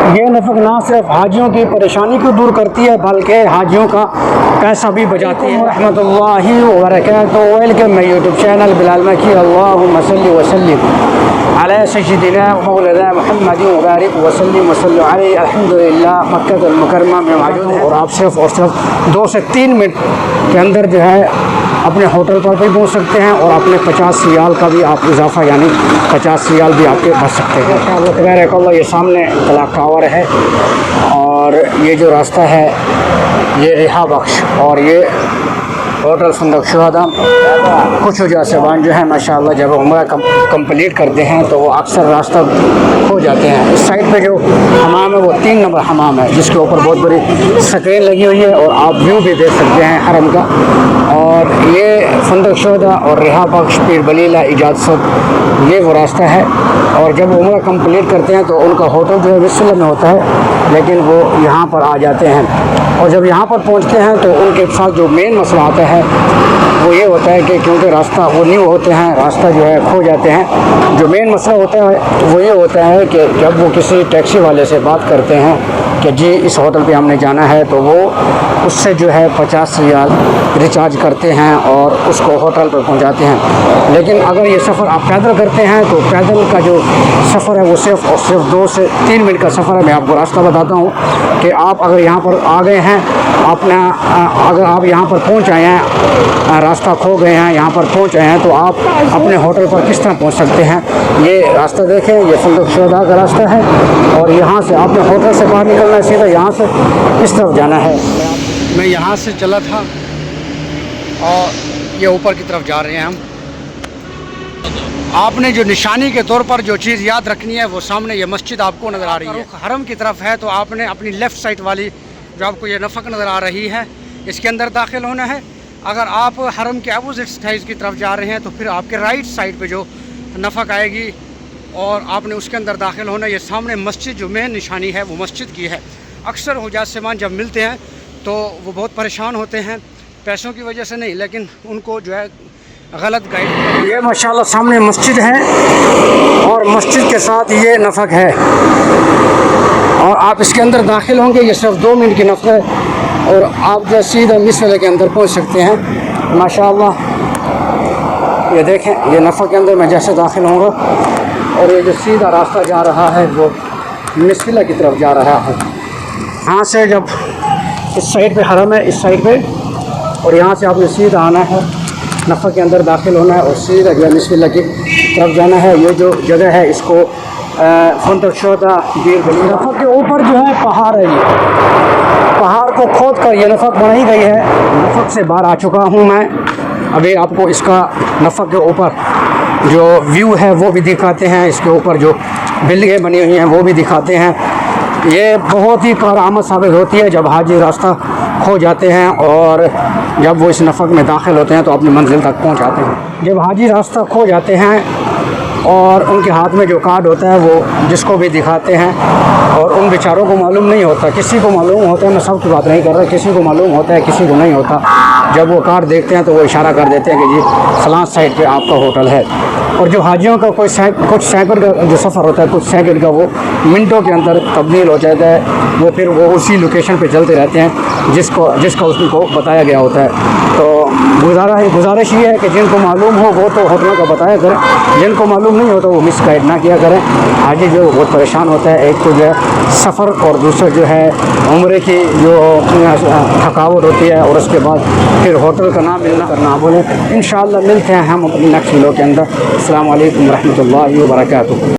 یہ نفق نہ صرف حاجیوں کی پریشانی کو دور کرتی ہے بلکہ حاجیوں کا پیسہ بھی بچاتی ہے۔ رحمۃ اللہ وبرکاتہ۔ ویلکم مائی یوٹیوب چینل بلال مکی۔ اللہم صلی وسلم علی سیدنا مولانا محمد مبارک وسلم وسلم علیہ۔ الحمدللہ مکہ المکرمہ میں موجود ہیں اور آپ صرف 2 سے 3 منٹ کے اندر جو ہے اپنے ہوٹل پر بھی پہنچ سکتے ہیں اور اپنے 50 ریال کا بھی آپ اضافہ یعنی 50 ریال بھی آپ کے بچ سکتے ہیں۔ تبارک اللہ، یہ سامنے کلاک ٹاور ہے اور یہ جو راستہ ہے یہ رہا بخش اور یہ ہوٹل فندق شہداء۔ کچھ نوجوان جو ہے ماشاءاللہ جب عمرہ کمپلیٹ کرتے ہیں تو وہ اکثر راستہ کھو جاتے ہیں۔ اس سائڈ پہ جو حمام ہے وہ 3 نمبر حمام ہے جس کے اوپر بہت بڑی سکرین لگی ہوئی ہے اور آپ ویو بھی دیکھ سکتے ہیں حرم کا۔ اور یہ فندق شہداء اور رہا بخش پیر بلیلہ ایجاد صد یہ وہ راستہ ہے۔ اور جب عمرہ کمپلیٹ کرتے ہیں تو ان کا ہوٹل جو ہے وصلہ میں ہوتا ہے لیکن وہ یہاں پر آ جاتے ہیں اور جب یہاں پر پہنچتے ہیں تو ان کے ساتھ جو مین مسئلہ آتا ہے وہ یہ ہوتا ہے کہ کیونکہ راستہ وہ نیو ہوتے ہیں، راستہ جو ہے کھو جاتے ہیں۔ جو مین مسئلہ ہوتا ہے وہ یہ ہوتا ہے کہ جب وہ کسی ٹیکسی والے سے بات کرتے ہیں کہ جی اس ہوٹل پہ ہم نے جانا ہے تو وہ اس سے جو ہے 50 ریال ریچارج کرتے ہیں اور اس کو ہوٹل پر پہنچاتے ہیں۔ لیکن اگر یہ سفر آپ پیدل کرتے ہیں تو پیدل کا جو سفر ہے وہ صرف 2 سے 3 منٹ کا سفر ہے۔ میں آپ کو راستہ بتاتا ہوں کہ آپ اگر یہاں پر آ گئے ہیں اگر آپ یہاں پر پہنچ آئے ہیں، راستہ کھو گئے ہیں، یہاں پر پہنچ آئے ہیں تو آپ اپنے ہوٹل پر کس طرح پہنچ سکتے ہیں۔ یہ راستہ دیکھیں، یہ فندق شہداء کا راستہ ہے اور یہاں سے آپ نے ہوٹل سے باہر نکلنا ہے، سیدھا یہاں سے اس طرف جانا ہے۔ میں یہاں سے چلا تھا اور یہ اوپر کی طرف جا رہے ہیں ہم۔ آپ نے جو نشانی کے طور پر جو چیز یاد رکھنی ہے وہ سامنے یہ مسجد آپ کو نظر آ رہی ہے، حرم کی طرف ہے، تو آپ نے اپنی لیفٹ سائڈ والی جو آپ کو یہ نفق نظر آ رہی ہے اس کے اندر داخل ہونا ہے۔ اگر آپ حرم کے اپوزٹ سائڈ کی طرف جا رہے ہیں تو پھر آپ کے رائٹ سائڈ پہ جو نفق آئے گی اور آپ نے اس کے اندر داخل ہونا۔ یہ سامنے مسجد جو مین نشانی ہے وہ مسجد کی ہے۔ اکثر حجاج سامان جب ملتے ہیں تو وہ بہت پریشان ہوتے ہیں، پیسوں کی وجہ سے نہیں لیکن ان کو جو ہے غلط گائیڈ۔ یہ ماشاءاللہ سامنے مسجد ہے اور مسجد کے ساتھ یہ نفق ہے اور آپ اس کے اندر داخل ہوں گے۔ یہ صرف 2 منٹ کی نفق ہے اور آپ جو سیدھا مصلے کے اندر پہنچ سکتے ہیں ماشاءاللہ۔ یہ دیکھیں، یہ نفق کے اندر میں جیسے داخل ہوں گا اور یہ جو سیدھا راستہ جا رہا ہے وہ مصلہ کی طرف جا رہا ہے۔ یہاں سے جب اس سائڈ پہ حرم ہے، اس سائڈ پہ، اور یہاں سے آپ نے سیدھا آنا ہے، نفق کے اندر داخل ہونا ہے اور سیدھا جو ہے مصلہ کی طرف جانا ہے۔ یہ جو جگہ ہے اس کو فندق شہداء پیر بلیلہ۔ نفق کے اوپر جو ہے پہاڑ ہے، یہ پہاڑ کو کھود کر یہ نفق بنائی گئی ہے۔ نفق سے باہر آ چکا ہوں میں، ابھی آپ کو اس کا نفق کے اوپر جو ویو ہے وہ بھی دکھاتے ہیں، اس کے اوپر جو بلڈنگیں بنی ہوئی ہیں وہ بھی دکھاتے ہیں۔ یہ بہت ہی کارآمد ثابت ہوتی ہے جب حاجی راستہ کھو جاتے ہیں اور جب وہ اس نفق میں داخل ہوتے ہیں تو اپنی منزل تک پہنچ جاتے ہیں۔ جب حاجی راستہ کھو جاتے ہیں اور ان کے ہاتھ میں جو کارڈ ہوتا ہے وہ جس کو بھی دکھاتے ہیں اور ان بیچاروں کو معلوم نہیں ہوتا، کسی کو معلوم ہوتا ہے، میں سب کی بات نہیں کر رہا، کسی کو معلوم ہوتا ہے کسی کو نہیں ہوتا۔ جب وہ کارڈ دیکھتے ہیں تو وہ اشارہ کر دیتے ہیں کہ جی فلاں سائٹ پہ آپ کا ہوٹل ہے۔ اور جو حاجیوں کا کچھ سیکنڈ کا جو سفر ہوتا ہے، کچھ سیکنڈ کا وہ منٹوں کے اندر تبدیل ہو جاتا ہے، وہ پھر وہ اسی لوکیشن پہ چلتے رہتے ہیں جس کا اس کو بتایا گیا ہوتا ہے۔ تو گزارش یہ ہے کہ جن کو معلوم ہو وہ تو ہوٹلوں کا بتایا کریں، جن کو معلوم نہیں ہوتا وہ مس گائیڈ نہ کیا کریں۔ حاجی جو بہت پریشان ہوتا ہے، ایک تو جو ہے سفر اور دوسرا جو ہے عمرے کی جو تھکاوٹ ہوتی ہے اور اس کے بعد پھر ہوٹل کا نام ملنا کرنا بولیں۔ انشاءاللہ ملتے ہیں ہم اپنی نیکسٹ ویڈیو کے اندر۔ السلام علیکم ورحمۃ اللہ وبرکاتہ۔